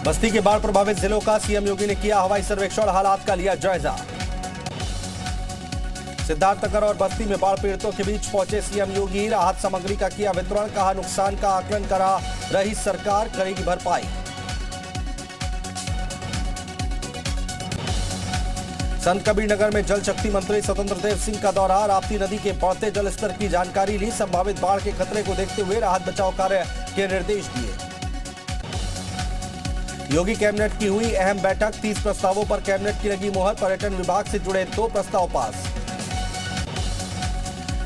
बस्ती के बाढ़ प्रभावित जिलों का सीएम योगी ने किया हवाई सर्वेक्षण, हालात का लिया जायजा। सिद्धार्थनगर और बस्ती में बाढ़ पीड़ितों के बीच पहुंचे सीएम योगी, राहत सामग्री का किया वितरण, कहा नुकसान का आकलन करा रही सरकार, करेगी भरपाई। संत कबीर नगर में जल शक्ति मंत्री स्वतंत्र देव सिंह का दौरा, राप्ती नदी के बढ़ते जलस्तर की जानकारी ली, संभावित बाढ़ के खतरे को देखते हुए राहत बचाव कार्य के निर्देश दिए। योगी कैबिनेट की हुई अहम बैठक, 30 प्रस्तावों पर कैबिनेट की लगी मुहर, पर्यटन विभाग से जुड़े 2 प्रस्ताव पास।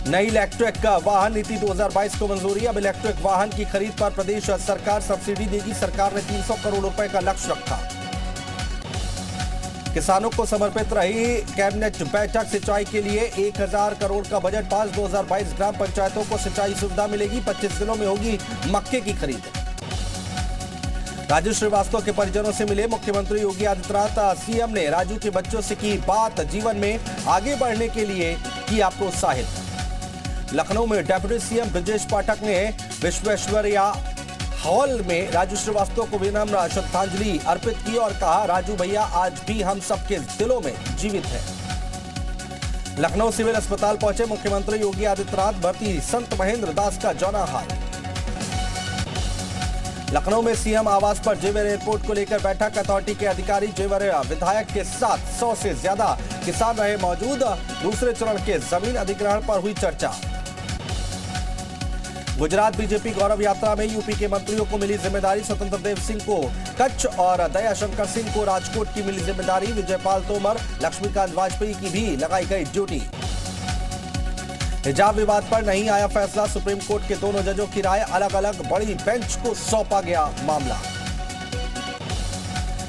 नई इलेक्ट्रिक वाहन नीति 2022 को मंजूरी, अब इलेक्ट्रिक वाहन की खरीद पर प्रदेश सरकार सब्सिडी देगी, सरकार ने 300 करोड़ रुपए का लक्ष्य रखा। किसानों को समर्पित रही कैबिनेट बैठक, सिंचाई के लिए 1000 करोड़ का बजट पास, 2022 ग्राम पंचायतों को सिंचाई सुविधा मिलेगी, 25 जिलों में होगी मक्के की खरीद। राजू श्रीवास्तव के परिजनों से मिले मुख्यमंत्री योगी आदित्यनाथ, सीएम ने राजू के बच्चों से की बात, जीवन में आगे बढ़ने के लिए किया प्रोत्साहित। लखनऊ में डेप्यूटी सीएम ब्रजेश पाठक ने विश्वेश्वरैया हॉल में राजू श्रीवास्तव को विनम्र श्रद्धांजलि अर्पित की और कहा, राजू भैया आज भी हम सबके दिलों में जीवित है। लखनऊ सिविल अस्पताल पहुंचे मुख्यमंत्री योगी आदित्यनाथ, भर्ती संत महेंद्र दास का जौना हाल। लखनऊ में सीएम आवास पर जेवर एयरपोर्ट को लेकर बैठक, अथॉरिटी के अधिकारी जेवर विधायक के साथ 100 से ज्यादा किसान रहे मौजूद, दूसरे चरण के जमीन अधिग्रहण पर हुई चर्चा। गुजरात बीजेपी गौरव यात्रा में यूपी के मंत्रियों को मिली जिम्मेदारी, स्वतंत्र देव सिंह को कच्छ और दयाशंकर सिंह को राजकोट की मिली जिम्मेदारी, विजयपाल तोमर, लक्ष्मीकांत वाजपेयी की भी लगाई गई ड्यूटी। हिजाब विवाद पर नहीं आया फैसला, सुप्रीम कोर्ट के दोनों जजों की राय अलग अलग, बड़ी बेंच को सौंपा गया मामला।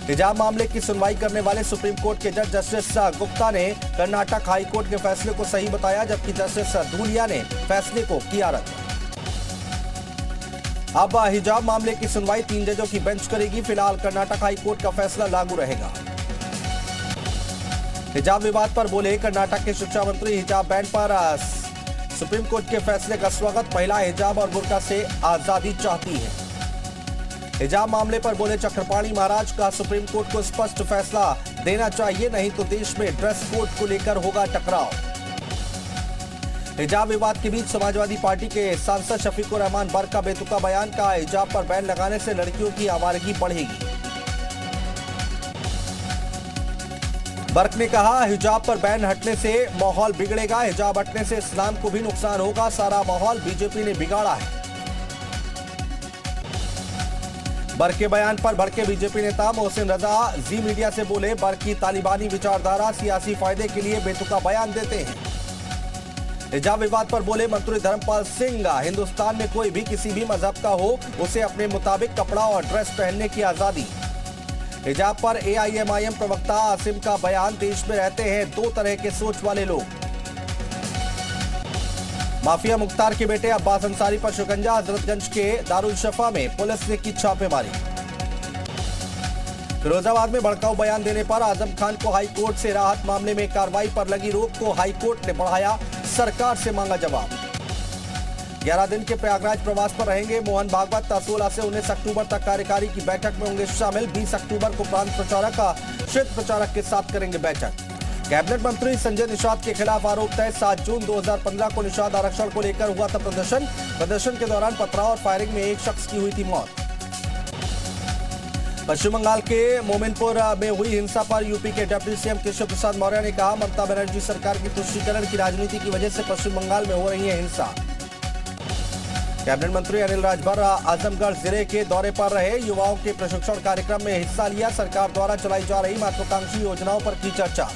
हिजाब मामले की सुनवाई करने वाले सुप्रीम कोर्ट के जज जस्टिस गुप्ता ने कर्नाटक हाईकोर्ट के फैसले को सही बताया, जबकि जस्टिस धूलिया ने फैसले को किया रद्द। अब हिजाब मामले की सुनवाई 3 जजों की बेंच करेगी, फिलहाल कर्नाटक हाईकोर्ट का फैसला लागू रहेगा। हिजाब विवाद पर बोले कर्नाटक के शिक्षा मंत्री, हिजाब बैन पर सुप्रीम कोर्ट के फैसले का स्वागत, महिला हिजाब और बुर्का से आजादी चाहती है। हिजाब मामले पर बोले चक्रपाणी महाराज, का सुप्रीम कोर्ट को स्पष्ट फैसला देना चाहिए, नहीं तो देश में ड्रेस कोड को लेकर होगा टकराव। हिजाब विवाद के बीच समाजवादी पार्टी के सांसद शफीकुर रहमान बर्क का बेतुका बयान, का हिजाब पर बैन लगाने से लड़कियों की आवारगी बढ़ेगी। बर्क ने कहा, हिजाब पर बैन हटने से माहौल बिगड़ेगा, हिजाब हटने से इस्लाम को भी नुकसान होगा, सारा माहौल बीजेपी ने बिगाड़ा है। बर्क के बयान पर भड़के बीजेपी नेता मोहसिन रजा जी मीडिया से बोले, बर्क की तालिबानी विचारधारा सियासी फायदे के लिए बेतुका बयान देते हैं। हिजाब विवाद पर बोले मंत्री धर्मपाल सिंह, हिंदुस्तान में कोई भी किसी भी मजहब का हो, उसे अपने मुताबिक कपड़ा और ड्रेस पहनने की आजादी। हिजाब पर एआईएमआईएम प्रवक्ता आसिम का बयान, देश में रहते हैं 2 तरह के सोच वाले लोग। माफिया मुख्तार के बेटे अब्बास अंसारी पर शिकंजा, हजरतगंज के दारुल शफा में पुलिस ने की छापेमारी। फिरोजाबाद में भड़काऊ बयान देने पर आजम खान को हाईकोर्ट से राहत, मामले में कार्रवाई पर लगी रोक को हाईकोर्ट ने बढ़ाया, सरकार से मांगा जवाब। 11 दिन के प्रयागराज प्रवास पर रहेंगे मोहन भागवत, 16 से 19 अक्टूबर तक कार्यकारी की बैठक में होंगे शामिल, 20 अक्टूबर को प्रांत प्रचारक क्षेत्र प्रचारक के साथ करेंगे बैठक। कैबिनेट मंत्री संजय निषाद के खिलाफ आरोप तय, 7 जून 2015 को निषाद आरक्षण को लेकर हुआ था प्रदर्शन के दौरान पथराव और फायरिंग में एक शख्स की हुई थी मौत। पश्चिम बंगाल के मोमिनपुर में हुई हिंसा पर यूपी के डिप्टी सीएम केशव प्रसाद मौर्य ने कहा, ममता बनर्जी सरकार की तुष्टीकरण की राजनीति की वजह से पश्चिम बंगाल में हो रही है हिंसा। कैबिनेट मंत्री अनिल राजभर आजमगढ़ जिले के दौरे पर रहे, युवाओं के प्रशिक्षण कार्यक्रम में हिस्सा लिया, सरकार द्वारा चलाई जा रही महत्वाकांक्षी योजनाओं पर की चर्चा।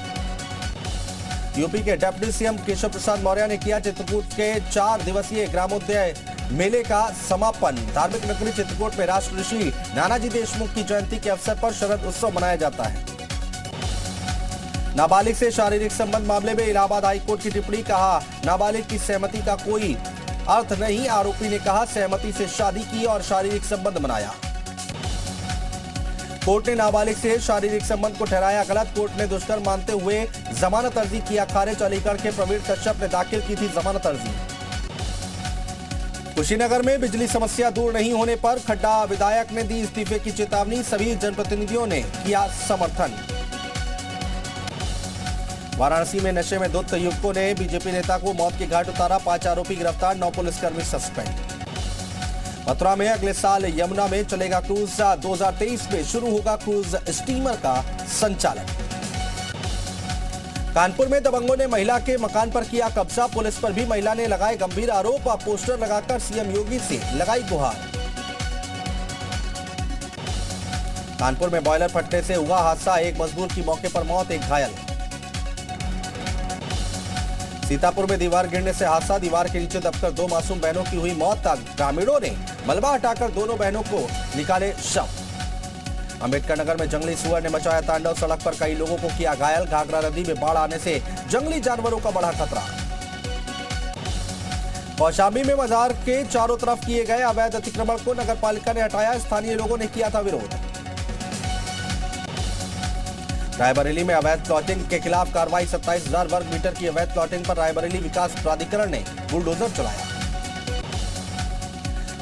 यूपी के डिप्टी सीएम केशव प्रसाद मौर्य ने किया चित्रकूट के 4 दिवसीय ग्रामोदय मेले का समापन। धार्मिक नगरी चित्रकूट में राष्ट्र ऋषि नानाजी देशमुख की जयंती के अवसर पर शरद उत्सव मनाया जाता है। नाबालिग से शारीरिक संबंध मामले में इलाहाबाद हाईकोर्ट की टिप्पणी, कहा नाबालिग की सहमति का कोई अर्थ नहीं, आरोपी ने कहा सहमति से शादी की और शारीरिक संबंध बनाया। कोर्ट ने नाबालिग से शारीरिक संबंध को ठहराया गलत, कोर्ट ने दुष्कर्म मानते हुए जमानत अर्जी किया खारिज। अलीगढ़ के प्रवीण कश्यप ने दाखिल की थी जमानत अर्जी। कुशीनगर में बिजली समस्या दूर नहीं होने पर खड्डा विधायक ने दी इस्तीफे की चेतावनी, सभी जनप्रतिनिधियों ने किया समर्थन। वाराणसी में नशे में धुत युवकों ने बीजेपी नेता को मौत के घाट उतारा, 5 आरोपी गिरफ्तार, 9 पुलिसकर्मी सस्पेंड। मथुरा में अगले साल यमुना में चलेगा क्रूज, 2023 में शुरू होगा क्रूज स्टीमर का संचालन। कानपुर में दबंगों ने महिला के मकान पर किया कब्जा, पुलिस पर भी महिला ने लगाए गंभीर आरोप, पोस्टर लगाकर सीएम योगी से लगाई गुहार। कानपुर में बॉयलर फटने से हुआ हादसा, एक मजदूर की मौके पर मौत, एक घायल। सीतापुर में दीवार गिरने से हादसा, दीवार के नीचे दबकर 2 मासूम बहनों की हुई मौत, ग्रामीणों ने मलबा हटाकर दोनों बहनों को निकाले शव। अंबेडकर नगर में जंगली सुअर ने मचाया तांडव, सड़क पर कई लोगों को किया घायल, घाघरा नदी में बाढ़ आने से जंगली जानवरों का बढ़ा खतरा। कौशाम्बी में मजार के चारों तरफ किए गए अवैध अतिक्रमण को नगर पालिका ने हटाया, स्थानीय लोगों ने किया था विरोध। रायबरेली में अवैध प्लॉटिंग के खिलाफ कार्रवाई, 27,000 वर्ग मीटर की अवैध प्लॉटिंग पर रायबरेली विकास प्राधिकरण ने बुलडोजर चलाया।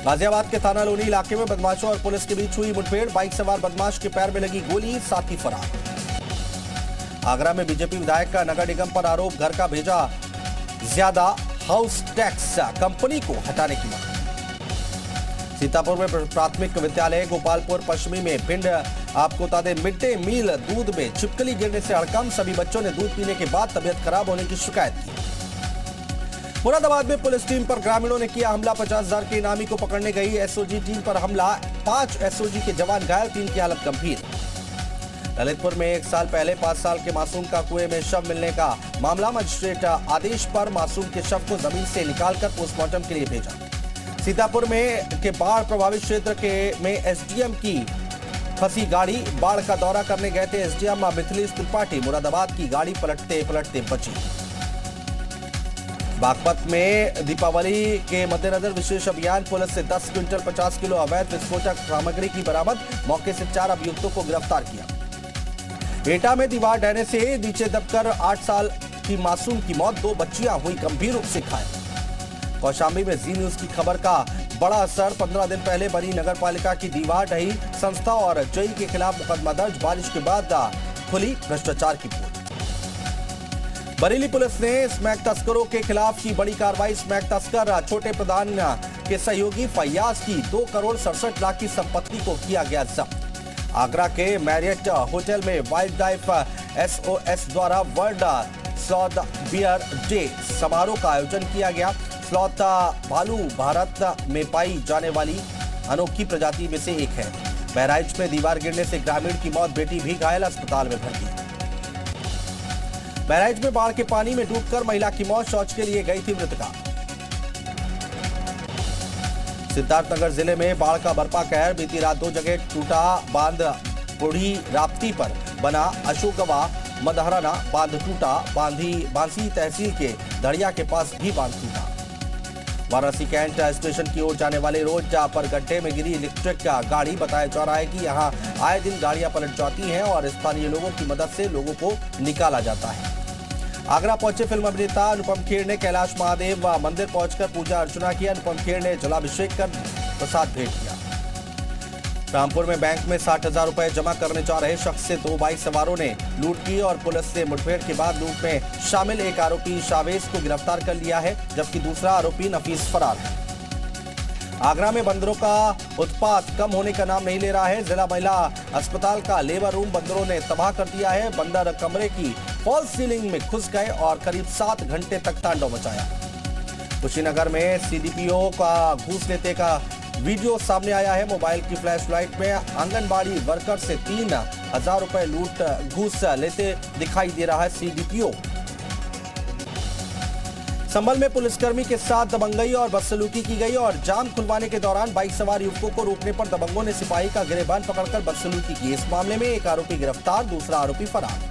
गाजियाबाद के थाना लोनी इलाके में बदमाशों और पुलिस के बीच हुई मुठभेड़, बाइक सवार बदमाश के पैर में लगी गोली, साथी फरार। आगरा में बीजेपी विधायक का नगर निगम पर आरोप, घर का भेजा ज्यादा हाउस टैक्स, कंपनी को हटाने की मांग। सीतापुर में प्राथमिक विद्यालय गोपालपुर पश्चिमी में भिंड, आपको बता दें मिड डे मील दूध में छिपकली गिरने से हड़कंप, सभी बच्चों ने दूध पीने के बाद तबियत खराब होने की शिकायत की। मुरादाबाद में पुलिस टीम पर ग्रामीणों ने किया हमला, 50,000 के इनामी को पकड़ने गई एसओजी टीम पर हमला, 5 एसओजी के जवान घायल, 3 की हालत गंभीर। ललितपुर में 1 साल पहले 5 साल के मासूम का कुएं में शव मिलने का मामला, मजिस्ट्रेट आदेश पर मासूम के शव को जमीन से निकालकर पोस्टमार्टम के लिए भेजा। सीतापुर में के बाढ़ प्रभावित क्षेत्र में एसडीएम की फंसी गाड़ी, बाढ़ का दौरा करने गए थे एसडीएम मिथिलेश त्रिपाठी, मुरादाबाद की गाड़ी पलटते पलटते बची। बागपत में दीपावली के मद्देनजर विशेष अभियान, पुलिस से 10 क्विंटल 50 किलो अवैध विस्फोटक सामग्री की बरामद, मौके से 4 अभियुक्तों को गिरफ्तार किया। एटा में दीवार ढहने से नीचे दबकर 8 साल की मासूम की मौत, 2 बच्चियां हुई गंभीर रूप से घायल। कौशाम्बी में जी न्यूज की खबर का बड़ा असर, 15 दिन पहले बनी नगर पालिका की दीवार ढही, संस्था और जेई के खिलाफ मुकदमा दर्ज, बारिश के बाद खुली भ्रष्टाचार की पोल। बरेली पुलिस ने स्मैक तस्करों के खिलाफ की बड़ी कार्रवाई, स्मैक तस्कर छोटे प्रधान के सहयोगी फैयाज की 2 करोड़ 67 लाख की संपत्ति को किया गया जब्त। आगरा के मैरियट होटल में वाइल्ड लाइफ एसओएस द्वारा वर्ल्ड स्लॉथ बियर डे समारोह का आयोजन किया गया। स्लॉथ भालू भारत में पाई जाने वाली अनोखी प्रजाति में से एक है। बहराइच में दीवार गिरने से ग्रामीण की मौत, बेटी भी घायल, अस्पताल में भर्ती। बहराइच में बाढ़ के पानी में डूबकर महिला की मौत, शौच के लिए गई थी मृतका। सिद्धार्थनगर जिले में बाढ़ का बरपा कहर, बीती रात 2 जगह टूटा बांध, बूढ़ी राप्ती पर बना अशोकवा मदहराना बांध टूटा, बांसी तहसील के धड़िया के पास भी बांध टूटा। वाराणसी कैंट स्टेशन की ओर जाने वाले रोड पर गड्ढे में गिरी इलेक्ट्रिक गाड़ी, बताया जा रहा है कि यहां आए दिन गाड़ियां पलट जाती हैं और स्थानीय लोगों की मदद से लोगों को निकाला जाता है। आगरा पहुंचे फिल्म अभिनेता अनुपम खेर ने कैलाश महादेव मंदिर पहुंचकर पूजा अर्चना की। अनुपम खेर ने जलाभिषेक कर प्रसाद भेंट किया। रामपुर में बैंक में 60,000 रुपए जमा करने जा रहे शख्स से 2 बाइक सवारों ने लूट की और पुलिस से मुठभेड़ के बाद लूट में शामिल एक आरोपी शावेज को गिरफ्तार कर लिया है, जबकि दूसरा आरोपी नफीस फरार है। आगरा में बंदरों का उत्पात कम होने का नाम नहीं ले रहा है। जिला महिला अस्पताल का लेबर रूम बंदरों ने तबाह कर दिया है। बंदर कमरे की फॉल्स सीलिंग में घुस गए और करीब 7 घंटे तक तांडव मचाया। कुशीनगर में सीडीपीओ का घूस लेते का वीडियो सामने आया है। मोबाइल की फ्लैश लाइट में आंगनबाड़ी वर्कर से 3,000 रुपए लूट घूस लेते दिखाई दे रहा है सीडीपीओ। संभल में पुलिसकर्मी के साथ दबंगई और बदसलूकी की गई और जाम खुलवाने के दौरान बाइक सवार युवकों को रोकने पर दबंगों ने सिपाही का गिरेबान पकड़कर बदसलूकी की। इस मामले में एक आरोपी गिरफ्तार, दूसरा आरोपी फरार।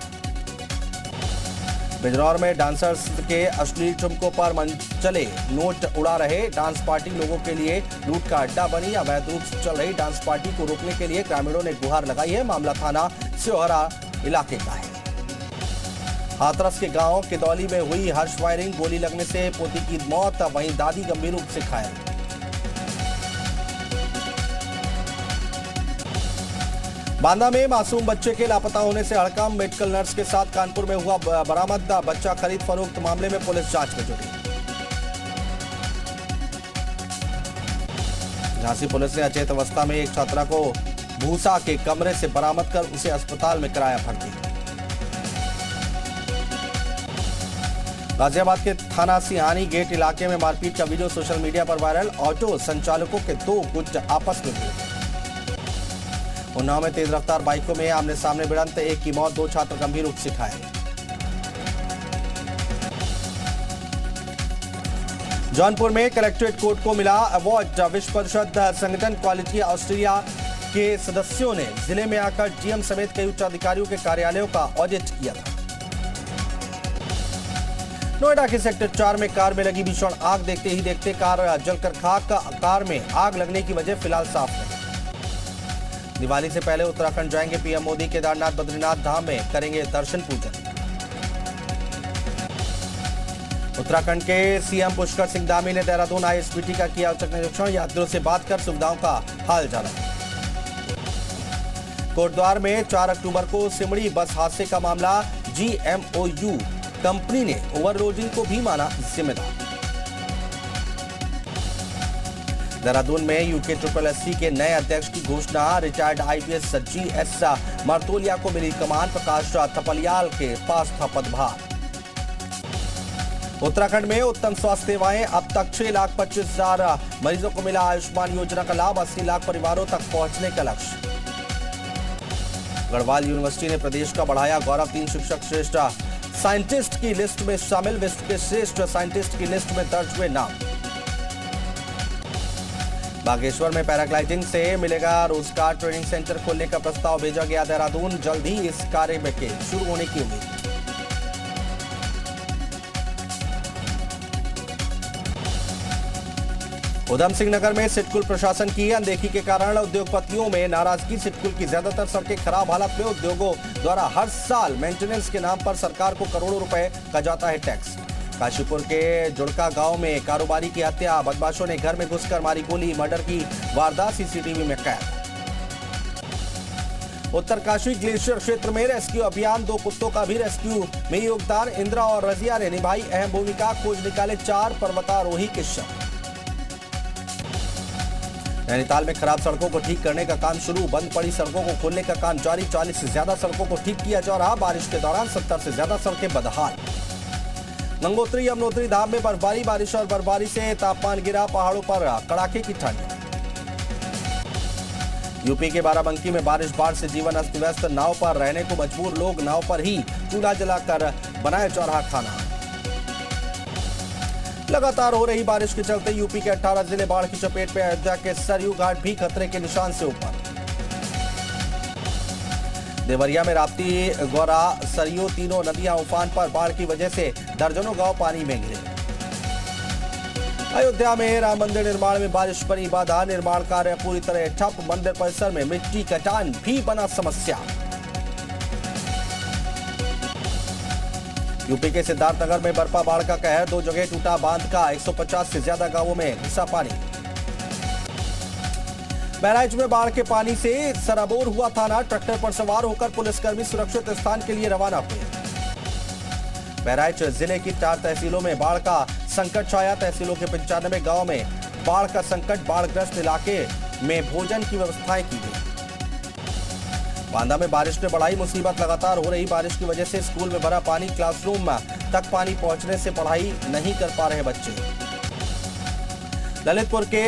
बिजनौर में डांसर्स के अश्लील ठुमकों पर मनचले नोट उड़ा रहे डांस पार्टी लोगों के लिए लूट का अड्डा बनी। अवैध रूप से चल रही डांस पार्टी को रोकने के लिए ग्रामीणों ने गुहार लगाई है। मामला थाना सियोहरा इलाके का है। हाथरस के गांव केदौली में हुई हर्ष फायरिंग, गोली लगने से पोती की मौत, वहीं दादी गंभीर रूप से घायल। बांदा में मासूम बच्चे के लापता होने से हड़कंप। मेडिकल नर्स के साथ कानपुर में हुआ बरामद। बच्चा खरीद फरोख्त मामले में पुलिस जांच में जुटी। झांसी पुलिस ने अचेत अवस्था में एक छात्रा को भूसा के कमरे से बरामद कर उसे अस्पताल में कराया भर्ती। गाजियाबाद के थाना सिहानी गेट इलाके में मारपीट का वीडियो सोशल मीडिया पर वायरल। ऑटो संचालकों के दो गुट आपस में भिड़ गए। उन्नाव में तेज रफ्तार बाइकों में आमने सामने भिड़ंत। एक की मौत, 2 छात्र गंभीर रूप से घायल। जौनपुर में कलेक्ट्रेट कोर्ट को मिला अवार्ड। विश्व परिषद संगठन क्वालिटी ऑस्ट्रेलिया के सदस्यों ने जिले में आकर डीएम समेत कई उच्च अधिकारियों के कार्यालयों का ऑडिट किया था। नोएडा के सेक्टर 4 में कार में लगी भीषण आग। देखते ही देखते कार जलकर खाक। कार में आग लगने की वजह फिलहाल साफ नहीं। दिवाली से पहले उत्तराखंड जाएंगे पीएम मोदी। केदारनाथ बद्रीनाथ धाम में करेंगे दर्शन पूजन। उत्तराखंड के सीएम पुष्कर सिंह धामी ने देहरादून आईएसबीटी का किया औचक निरीक्षण। यात्रियों से बात कर सुविधाओं का हाल जाना। कोटद्वार में 4 अक्टूबर को सिमड़ी बस हादसे का मामला। GMOU कंपनी ने ओवरलोडिंग को भी माना जिम्मेदार। देहरादून में UKSSC के नए अध्यक्ष की घोषणा। रिटायर्ड IPS GS मर्तोलिया को मिली कमान। प्रकाश थपलियाल के पास था पदभार। उत्तराखंड में उत्तम स्वास्थ्य सेवाएं। अब तक 6,25,000 मरीजों को मिला आयुष्मान योजना का लाभ। 80 लाख परिवारों तक पहुंचने का लक्ष्य। गढ़वाल यूनिवर्सिटी ने प्रदेश का बढ़ाया गौरव। 3 शिक्षक श्रेष्ठ साइंटिस्ट की लिस्ट में शामिल। विश्व के श्रेष्ठ साइंटिस्ट की लिस्ट में दर्ज हुए नाम। बागेश्वर में पैराग्लाइडिंग से मिलेगा रोजगार। ट्रेनिंग सेंटर खोलने का प्रस्ताव भेजा गया देहरादून। जल्द ही इस कार्य में के शुरू होने की उम्मीद। उधम सिंह नगर में सिडकुल प्रशासन की अनदेखी के कारण उद्योगपतियों में नाराजगी। सिडकुल की ज्यादातर सड़कें खराब हालत में। उद्योगों द्वारा हर साल मेंटेनेंस के नाम पर सरकार को करोड़ों रुपए का जाता है टैक्स। काशीपुर के जुड़का गांव में कारोबारी की हत्या। बदमाशों ने घर में घुसकर मारी गोली। मर्डर की वारदात सीसीटीवी में कैद। उत्तरकाशी ग्लेशियर क्षेत्र में रेस्क्यू अभियान। 2 कुत्तों का भी रेस्क्यू में योगदान। इंदिरा और रजिया ने निभाई अहम भूमिका। खोज निकाले 4 पर्वतारोही के शव। नैनीताल में खराब सड़कों को ठीक करने का काम शुरू। बंद पड़ी सड़कों को खोलने का काम जारी। 40 से ज्यादा सड़कों को ठीक किया जा रहा। बारिश के दौरान 70 से ज्यादा सड़कें बदहाल। गंगोत्री यमुनोत्री धाम में बर्फबारी। बारिश और बर्फबारी से तापमान गिरा। पहाड़ों पर कड़ाके की ठंड। यूपी के बाराबंकी में बारिश बाढ़ से जीवन अस्त व्यस्त। नाव पर रहने को मजबूर लोग। नाव पर ही चूल्हा जलाकर बनाया जा रहा खाना। लगातार हो रही बारिश के चलते यूपी के 18 जिले बाढ़ की चपेट में। अयोध्या के सरयू घाट भी खतरे के निशान से ऊपर। देवरिया में राप्ती, गौरा, सरयू तीनों नदियां उफान पर। बाढ़ की वजह से दर्जनों गांव पानी में घिरे। अयोध्या में राम मंदिर निर्माण में बारिश बनी बाधा। निर्माण कार्य पूरी तरह ठप। मंदिर परिसर में मिट्टी कटान भी बना समस्या। यूपी के सिद्धार्थनगर में बरपा बाढ़ का कहर। 2 जगह टूटा बांध का। 150 से ज्यादा गांवों में घुसा पानी। बहराइच में बाढ़ के पानी से सराबोर हुआ थाना। ट्रैक्टर पर सवार होकर पुलिसकर्मी सुरक्षित स्थान के लिए रवाना हुए। बहराइच जिले की 4 तहसीलों में बाढ़ का संकट छाया। तहसीलों के 95 गांव में बाढ़ का संकट। बाढ़ग्रस्त इलाके में भोजन की व्यवस्थाएं की गई। बांदा में बारिश ने बढ़ाई मुसीबत। लगातार हो रही बारिश की वजह से स्कूल में भरा पानी। क्लासरूम तक पानी पहुंचने से पढ़ाई नहीं कर पा रहे बच्चे। ललितपुर के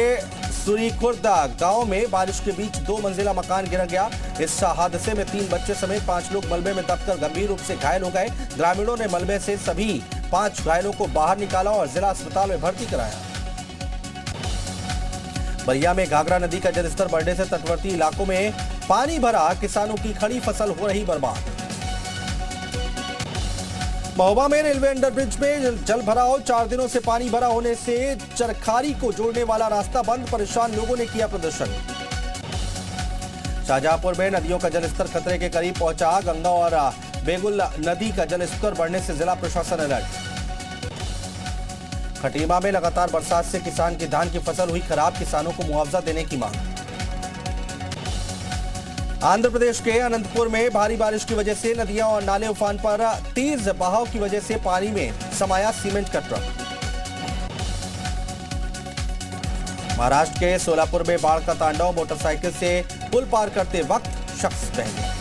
सुरीखुर्द गांव में बारिश के बीच 2 मंजिला मकान गिर गया। इस हादसे में 3 बच्चे समेत 5 लोग मलबे में दबकर गंभीर रूप से घायल हो गए। ग्रामीणों ने मलबे से सभी 5 घायलों को बाहर निकाला और जिला अस्पताल में भर्ती कराया। बलिया में घाघरा नदी का जलस्तर बढ़ने से तटवर्ती इलाकों में पानी भरा। किसानों की खड़ी फसल हो रही बर्बाद। महोबा में रेलवे अंडरब्रिज में जल भराव। 4 दिनों से पानी भरा होने से चरखारी को जोड़ने वाला रास्ता बंद। परेशान लोगों ने किया प्रदर्शन। शाहजहांपुर में नदियों का जलस्तर खतरे के करीब पहुंचा। गंगा और बेगुल नदी का जलस्तर बढ़ने से जिला प्रशासन अलर्ट। खटीमा में लगातार बरसात से किसान की धान की फसल हुई खराब। किसानों को मुआवजा देने की मांग। आंध्र प्रदेश के अनंतपुर में भारी बारिश की वजह से नदियां और नाले उफान पर। तेज बहाव की वजह से पानी में समाया सीमेंट का ट्रक। महाराष्ट्र के सोलापुर में बाढ़ का तांडव। मोटरसाइकिल से पुल पार करते वक्त शख्स बह गया।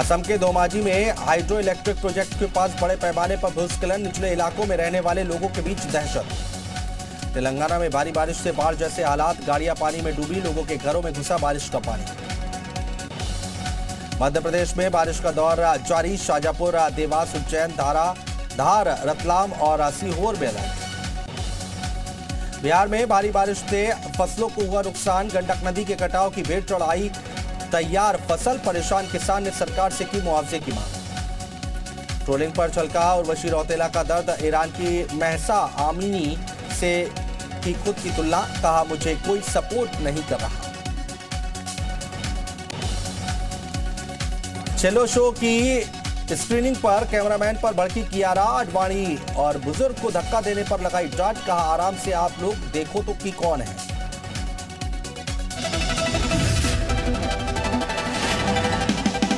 असम के धोमाजी में हाइड्रो इलेक्ट्रिक प्रोजेक्ट के पास बड़े पैमाने पर भूस्खलन। निचले इलाकों में रहने वाले लोगों के बीच दहशत। तेलंगाना में भारी बारिश से बाढ़ जैसे हालात। गाड़ियां पानी में डूबी। लोगों के घरों में घुसा बारिश का पानी। मध्य प्रदेश में बारिश का दौर जारी। शाजापुर, देवास, उज्जैन, धार, रतलाम और सीहोर में अलर्ट। बिहार में भारी बारिश से फसलों को हुआ नुकसान। गंडक नदी के कटाव की भेंट चढ़ाई तैयार फसल। परेशान किसान ने सरकार से की मुआवजे की मांग। ट्रोलिंग पर छलका उर्वशी रौतेला का दर्द। ईरान की महसा आमिनी से की खुद की तुलना। कहा, मुझे कोई सपोर्ट नहीं कर रहा। चलो शो की स्क्रीनिंग पर कैमरामैन पर भड़की कियारा आडवाणी और बुजुर्ग को धक्का देने पर लगाई डांट। कहा, आराम से आप लोग देखो तो कि कौन है।